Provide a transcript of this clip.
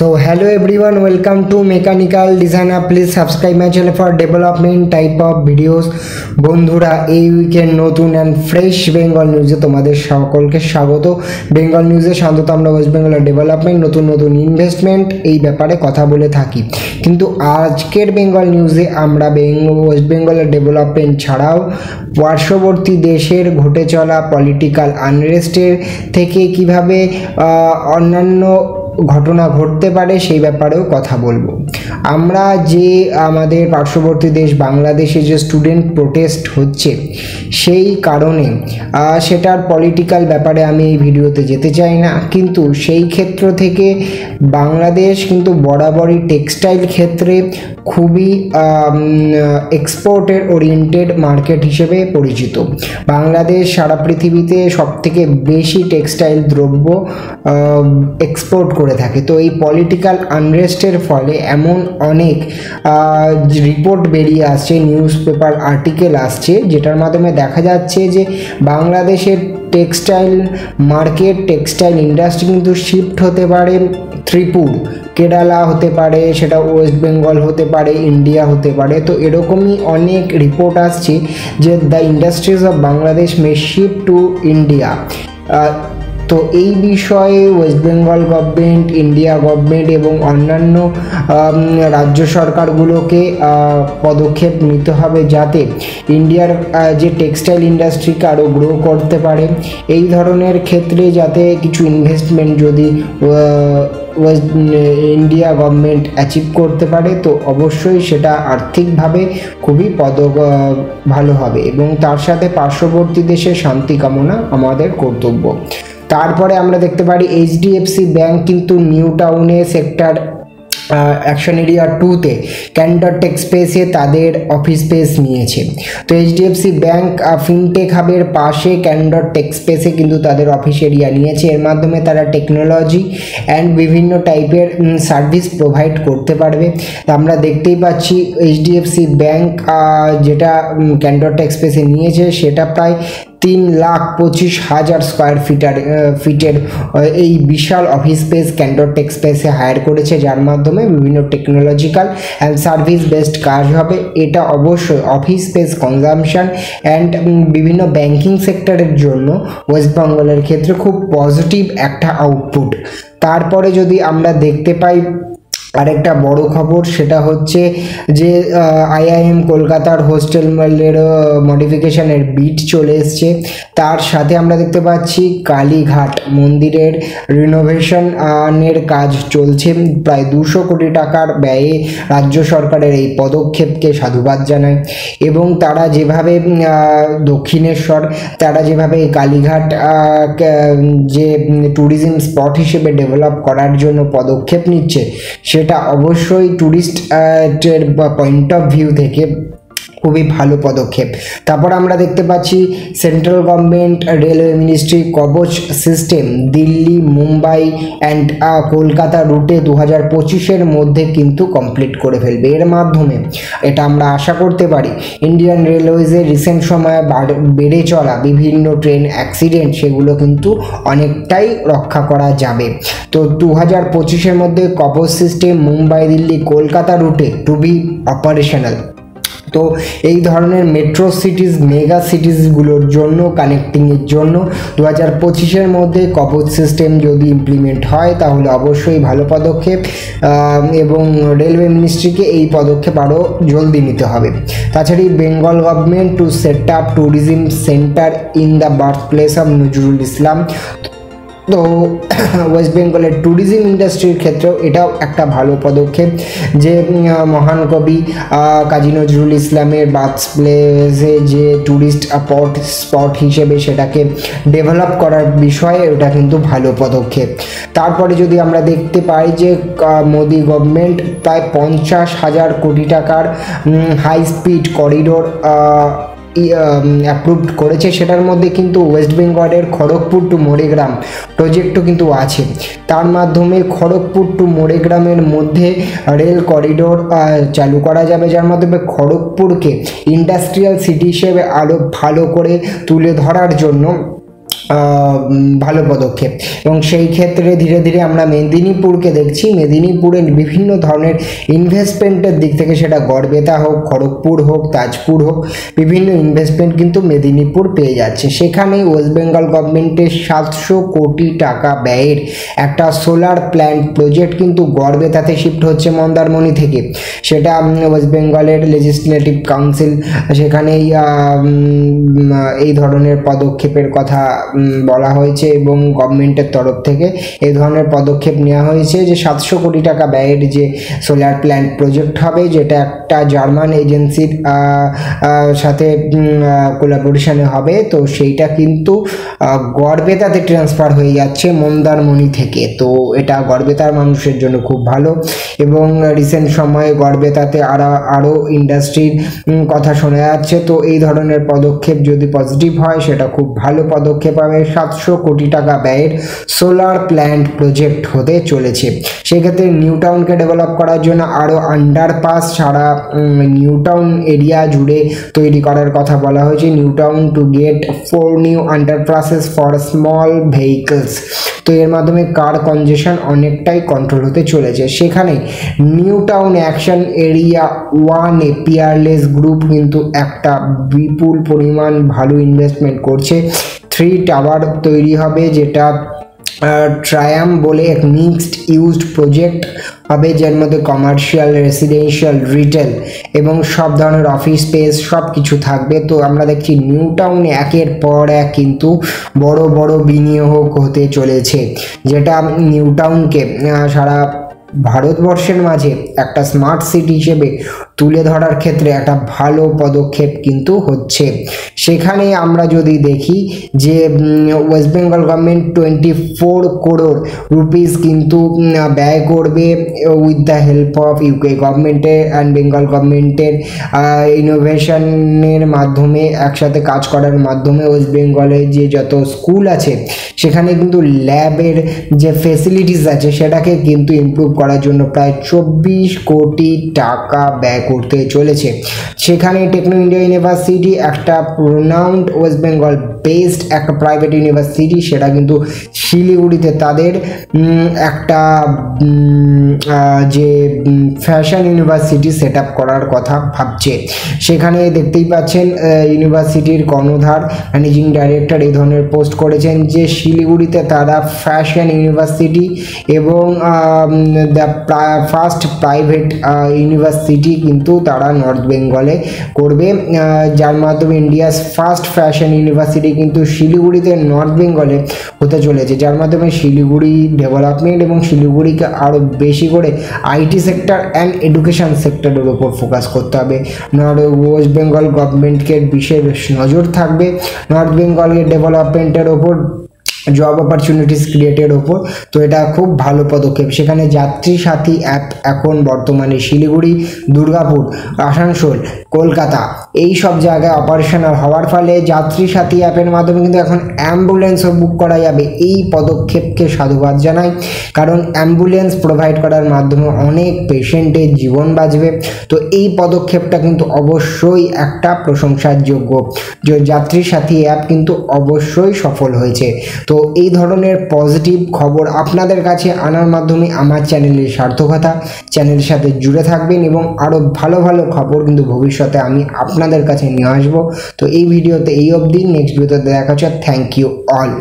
So hello everyone, welcome to Mechanical Designer. Please subscribe my channel for development type of videos. বন্ধুরা এই weekend নতুন and fresh Bengal নিউজে তোমাদের সকলকে স্বাগত। বেঙ্গল নিউজে সাধারণত আমরা ওয়েস্ট বেঙ্গলের ডেভেলপমেন্ট, নতুন নতুন ইনভেস্টমেন্ট এই ব্যাপারে কথা বলে থাকি, কিন্তু আজকের বেঙ্গল নিউজে আমরা ওয়েস্ট বেঙ্গলের ডেভেলপমেন্ট ছাড়াও পার্শ্ববর্তী দেশের ঘটে চলা পলিটিক্যাল আনরেস্টের থেকে কিভাবে অন্যান্য ঘটনা ঘটতে পারে সেই ব্যাপারেও কথা বলবো। আমরা যে আমাদের পার্শ্ববর্তী দেশ বাংলাদেশে যে স্টুডেন্ট প্রোটেস্ট হচ্ছে সেই কারণে সেটার পলিটিক্যাল ব্যাপারে আমি এই ভিডিওতে যেতে চাই না, কিন্তু সেই ক্ষেত্র থেকে বাংলাদেশ কিন্তু বরাবরই টেক্সটাইল ক্ষেত্রে খুবই এক্সপোর্টের ওরিয়েন্টেড মার্কেট হিসেবে পরিচিত। বাংলাদেশ সারা পৃথিবীতে সবথেকে বেশি টেক্সটাইল দ্রব্য এক্সপোর্ট করে থাকে। তো এই পলিটিক্যাল আনরেস্টের ফলে এমন অনেক রিপোর্ট বেরিয়ে আসছে, নিউজ পেপার আর্টিকেল আসছে, যেটার মাধ্যমে দেখা যাচ্ছে যে বাংলাদেশের টেক্সটাইল মার্কেট, টেক্সটাইল ইন্ডাস্ট্রি কিন্তু শিফট হতে পারে ত্রিপুর, কেরালা হতে পারে, সেটা ওয়েস্ট বেঙ্গল হতে পারে, ইন্ডিয়া হতে পারে। তো এরকমই অনেক রিপোর্ট আসছে যে the industries of Bangladesh May shift to India. তো এই বিষয়ে West Bengal government, India government এবং অন্যান্য রাজ্য সরকারগুলোকে পদক্ষেপ নিতে হবে যাতে ইন্ডিয়ার যে টেক্সটাইল ইন্ডাস্ট্রিকে আরও গ্রো করতে পারে। এই ধরনের ক্ষেত্রে যাতে কিছু ইনভেস্টমেন্ট যদি ইন্ডিয়া গভর্নমেন্ট অ্যাচিভ করতে পারে, তো অবশ্যই সেটা আর্থিকভাবে খুবই ভালো হবে এবং তার সাথে পার্শ্ববর্তী দেশের শান্তি কামনা আমাদের কর্তব্য। তারপরে আমরা দেখতে পারি এইচডিএফসি ব্যাংক কিন্তু নিউ টাউনে sector action area 2-তে Candor take স্পেসে তাদের অফিস স্পেস নিয়েছে। তো এইচডিএফসি ব্যাংক ফিনটেক হাবের পাশে ক্যান্ডর টেক স্পেসে কিন্তু তাদের অফিস এরিয়া নিয়েছে। এর মাধ্যমে তারা টেকনোলজি অ্যান্ড বিভিন্ন টাইপের সার্ভিস প্রোভাইড করতে পারবে। তো আমরা দেখতেই পাচ্ছি এইচডিএফসি ব্যাংক যেটা ক্যান্ডর টেক স্পেসে নিয়েছে সেটা প্রায় 3,25,000 স্কোয়ার ফিটের এই বিশাল অফিস স্পেস ক্যান্ডর টেক স্পেসে হায়ার করেছে, যার মাধ্যমে বিভিন্ন টেকনোলজিক্যাল অ্যান্ড সার্ভিস বেসড কাজ হবে। এটা অবশ্যই অফিস স্পেস কনজামশন অ্যান্ড বিভিন্ন ব্যাংকিং সেক্টরের জন্য ওয়েস্ট বেঙ্গলের ক্ষেত্রে খুব পজিটিভ একটা আউটপুট। তারপরে যদি আমরা দেখতে পাই আরেকটা বড় খবর, সেটা হচ্ছে যে আইআইএম কলকাতার হোস্টেলের মডিফিকেশনের বিট চলে এসছে। তার সাথে আমরা দেখতে পাচ্ছি কালীঘাট মন্দিরের রিনোভেশনের কাজ চলছে, প্রায় 200 কোটি টাকার ব্যয়ে। রাজ্য সরকারের এই পদক্ষেপকে সাধুবাদ জানায় এবং তারা যেভাবে দক্ষিণেশ্বর, তারা যেভাবে কালীঘাট যে ট্যুরিজম স্পট হিসেবে ডেভেলপ করার জন্য পদক্ষেপ নিচ্ছে, সেটা অবশ্যই ট্যুরিস্টের পয়েন্ট অফ ভিউ থেকে খুবই ভালো পদক্ষেপ। তারপর আমরা দেখতে পাচ্ছি সেন্ট্রাল গভর্নমেন্ট রেলওয়ে মিনিস্ট্রি কবচ সিস্টেম দিল্লি, মুম্বাই অ্যান্ড কলকাতা রুটে 2025-এর মধ্যে কিন্তু কমপ্লিট করে ফেলবে। এর মাধ্যমে এটা আমরা আশা করতে পারি ইন্ডিয়ান রেলওয়েজের রিসেন্ট সময়ে বেড়ে চলা বিভিন্ন ট্রেন অ্যাক্সিডেন্ট সেগুলো কিন্তু অনেকটাই রক্ষা করা যাবে। তো 2025-এর মধ্যে কবচ সিস্টেম মুম্বাই, দিল্লি, কলকাতা রুটে টু বি অপারেশনাল। তো এই ধরনের মেট্রো সিটিজ, মেগা সিটিজগুলোর জন্য কানেক্টিংয়ের জন্য 2025-এর মধ্যে কবচ সিস্টেম যদি ইমপ্লিমেন্ট হয় তাহলে অবশ্যই ভালো পদক্ষেপ এবং রেলওয়ে মিনিস্ট্রিকে এই পদক্ষেপ আরও জলদি নিতে হবে। তাছাড়া Bengal government to set up tourism centre in the birth place of Nazrul Islam. তো ওয়েস্ট বেঙ্গলের ট্যুরিজম ইন্ডাস্ট্রির ক্ষেত্রেও এটাও একটা ভালো পদক্ষেপ যে মহান কবি কাজী নজরুল ইসলামের বার্থ প্লেসে যে ট্যুরিস্ট স্পট হিসেবে সেটাকে ডেভেলপ করার বিষয়ে ওটা কিন্তু ভালো পদক্ষেপ। তারপরে যদি আমরা দেখতে পাই যে মোদি গভর্নমেন্ট প্রায় 50,000 কোটি টাকার হাই স্পিড করিডোর অ্যাপ্রুভড করেছে, সেটার মধ্যে কিন্তু ওয়েস্ট বেঙ্গলের খড়গপুর টু মোরেগ্রাম প্রজেক্টও কিন্তু আছে। তার মাধ্যমে খড়গপুর টু মোরেগ্রামের মধ্যে রেল করিডোর চালু করা যাবে, যার মাধ্যমে খড়গপুরকে ইন্ডাস্ট্রিয়াল সিটি হিসেবে আরও ভালো করে তুলে ধরার জন্য ভালো পদক্ষেপ। এবং সেই ক্ষেত্রে ধীরে ধীরে আমরা মেদিনীপুরকে দেখছি, মেদিনীপুরের বিভিন্ন ধরনের ইনভেস্টমেন্টের দিক থেকে, সেটা গড়বেতা হোক, খড়গপুর হোক, তাজপুর হোক, বিভিন্ন ইনভেস্টমেন্ট কিন্তু মেদিনীপুর পেয়ে যাচ্ছে। সেখানে ওয়েস্ট বেঙ্গল গভর্নমেন্টের 700 কোটি টাকা ব্যয়ের একটা সোলার প্ল্যান্ট প্রজেক্ট কিন্তু গড়বেতাতে শিফট হচ্ছে মন্দারমণি থেকে। সেটা ওয়েস্ট বেঙ্গলের লেজিসলেটিভ কাউন্সিল সেখানেই এই ধরনের পদক্ষেপের কথা বলা হয়েছে এবং গভর্নমেন্টের তরফ থেকে এই ধরনের পদক্ষেপ নেওয়া হয়েছে যে 700 কোটি টাকা ব্যয়ের যে সোলার প্ল্যান্ট প্রজেক্ট হবে, যেটা একটা জার্মান এজেন্সির সাথে কোলাবোরেশনে হবে। তো সেইটা কিন্তু গড়বেতাতে ট্রান্সফার হয়ে যাচ্ছে মন্দারমণি থেকে। তো এটা গড়বেতার মানুষের জন্য খুব ভালো। এবং রিসেন্ট সময়ে গড়বেতাতে আরও ইন্ডাস্ট্রির কথা শোনা যাচ্ছে। তো এই ধরনের পদক্ষেপ যদি পজিটিভ হয় সেটা খুব ভালো পদক্ষেপ হবে। 700 কোটি টাকা ব্যয়ের সোলার প্ল্যান্ট প্রজেক্ট হতে চলেছে। সেক্ষেত্রে নিউ টাউনকে ডেভেলপ করার জন্য আরও আন্ডারপাস সারা নিউ টাউন এরিয়া জুড়ে তৈরি করার কথা বলা হয়েছে। New Town to get 4 new underpasses for small vehicles. তো এর মাধ্যমে কার কনজেশন অনেকটাই কন্ট্রোল হতে চলেছে। সেখানে নিউ টাউন অ্যাকশন এরিয়া 1-এ পিয়ারলেস গ্রুপ কিন্তু একটা বিপুল পরিমাণ ভালো ইনভেস্টমেন্ট করছে। 3 টাওয়ার তৈরি হবে, যেটা ট্রায়াম বলে এক মিক্সড ইউজড প্রজেক্ট হবে, যার মধ্যে কমার্শিয়াল, রেসিডেন্সিয়াল, রিটেল এবং সব ধরনের অফিস স্পেস সব কিছু থাকবে। তো আমরা দেখছি নিউ টাউনে একের পর এক কিন্তু বড় বড় বিনিয়োগ হতে চলেছে, যেটা নিউ টাউনকে সারা ভারতবর্ষের মাঝে একটা স্মার্ট সিটি হিসেবে তুলে ধরার ক্ষেত্রে একটা ভালো পদক্ষেপ কিন্তু হচ্ছে। সেখানে আমরা যদি দেখি যে West Bengal government 24 crore rupees কিন্তু ব্যয় করবে with the help of UK গভর্নমেন্টের অ্যান্ড বেঙ্গল গভর্নমেন্টের ইনোভেশনের মাধ্যমে, একসাথে কাজ করার মাধ্যমে ওয়েস্ট বেঙ্গলে যে যত স্কুল আছে সেখানে কিন্তু ল্যাবের যে ফেসিলিটিস আছে সেটাকে কিন্তু ইমপ্রুভ করার জন্য প্রায় 24 কোটি টাকা ব্যয় করতে চলেছে। সেখানে টেকনো ইন্ডিয়া ইউনিভার্সিটি একটা প্রোনাউন্ড ওয়েস্ট বেঙ্গল বেসড একটা প্রাইভেট ইউনিভার্সিটি, সেটা কিন্তু শিলিগুড়িতে তাদের একটা যে ফ্যাশন ইউনিভার্সিটি সেট আপ করার কথা ভাবছে। সেখানে দেখতেই পাচ্ছেন ইউনিভার্সিটির কর্ণধার ম্যানেজিং ডাইরেক্টর এই ধরনের পোস্ট করেছেন যে শিলিগুড়িতে তারা ফ্যাশন ইউনিভার্সিটি এবং দ্য ফার্স্ট প্রাইভেট ইউনিভার্সিটি কিন্তু তারা নর্থ বেঙ্গলে করবে, যার মাধ্যমে ইন্ডিয়াস ফার্স্ট ফ্যাশন ইউনিভার্সিটি কিন্তু শিলিগুড়িতে নর্থ বেঙ্গলে হতে চলেছে, যার মাধ্যমে শিলিগুড়ি ডেভেলপমেন্ট এবং শিলিগুড়িকে আরও বেশি করে আইটি সেক্টর অ্যান্ড এডুকেশন সেক্টরের উপর ফোকাস করতে হবে। ওয়েস্ট বেঙ্গল গভর্নমেন্টকে বিশেষ নজর থাকবে নর্থ বেঙ্গলের ডেভেলপমেন্টের ওপর, জব অপরচুনিটিস ক্রিয়েটের ওপর। তো এটা খুব ভালো পদক্ষেপ। সেখানে যাত্রী সাথী অ্যাপ এখন বর্তমানে শিলিগুড়ি, দুর্গাপুর, আসানসোল, কলকাতা এই সব জায়গায় অপারেশনাল হওয়ার ফলে যাত্রী সাথী অ্যাপের মাধ্যমে কিন্তু এখন অ্যাম্বুলেন্সও বুক করা যাবে। এই পদক্ষেপকে সাধুবাদ জানাই, কারণ অ্যাম্বুলেন্স প্রোভাইড করার মাধ্যমে অনেক পেশেন্টের জীবন বাঁচবে। তো এই পদক্ষেপটা কিন্তু অবশ্যই একটা প্রশংসার যোগ্য, যে যাত্রী সাথী অ্যাপ কিন্তু অবশ্যই সফল হয়েছে। তো এই ধরনের পজিটিভ খবর আপনাদের কাছে আনার মাধ্যমে আমার চ্যানেলের সার্থকতা। চ্যানেলের সাথে জুড়ে থাকবেন এবং আরও ভালো ভালো খবর কিন্তু ভবিষ্যতে আমি আপনাদের কাছে নিয়ে আসবো। তো এই ভিডিওতে এই অবধি, নেক্সট ভিডিওতে দেখা হচ্ছে। Thank you all.